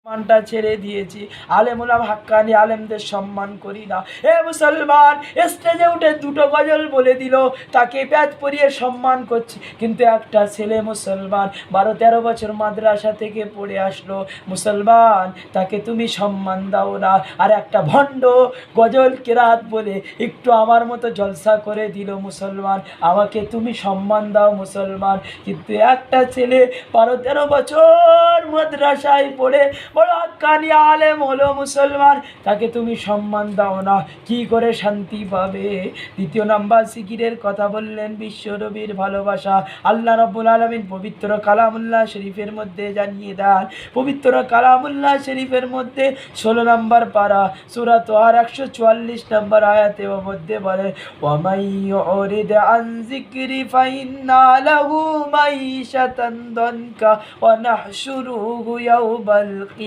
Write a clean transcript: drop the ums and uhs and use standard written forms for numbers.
সম্মানটা ছেড়ে দিয়েছি, আলেম ওলামা হাক্কানি আলেমদের সম্মান করি না। এ মুসলমান, স্টেজে উঠে দুটো গজল বলে দিল, তাকে ব্যাজ পরিয়ে সম্মান করছি, কিন্তু একটা ছেলে মুসলমান 12-13 বছর মাদ্রাসা থেকে পড়ে আসলো, মুসলমান, তাকে তুমি সম্মান দাও না। আর একটা ভণ্ড গজল কেরাত বলে একটু আমার মতো জলসা করে দিল, মুসলমান, আমাকে তুমি সম্মান দাও মুসলমান। কিন্তু একটা ছেলে 12-13 বছর মাদ্রাসায় পড়ে বড় হাক্কানি আলেম হলো, মুসলমান, তাকে তুমি সম্মান দাও না, কি করে শান্তি পাবে? দ্বিতীয় নাম্বার জিকিরের কথা বললেন, বিশ্বনবীর ভালোবাসা। আল্লাহ রাব্বুল আলামিন পবিত্র কালামুল্লাহ শরীফের মধ্যে জানিয়ে দেন, পবিত্র কালামুল্লাহ শরীফের মধ্যে 16 নম্বর পারা সূরা তাহার 144 নম্বর আয়াতের মধ্যে বলে, ওয়ামাই ইউরিদ আন যিকরি ফাইন্না লাহু মাইশাতান দানকা ওয়া নাহশুরুহু ইয়াওমাল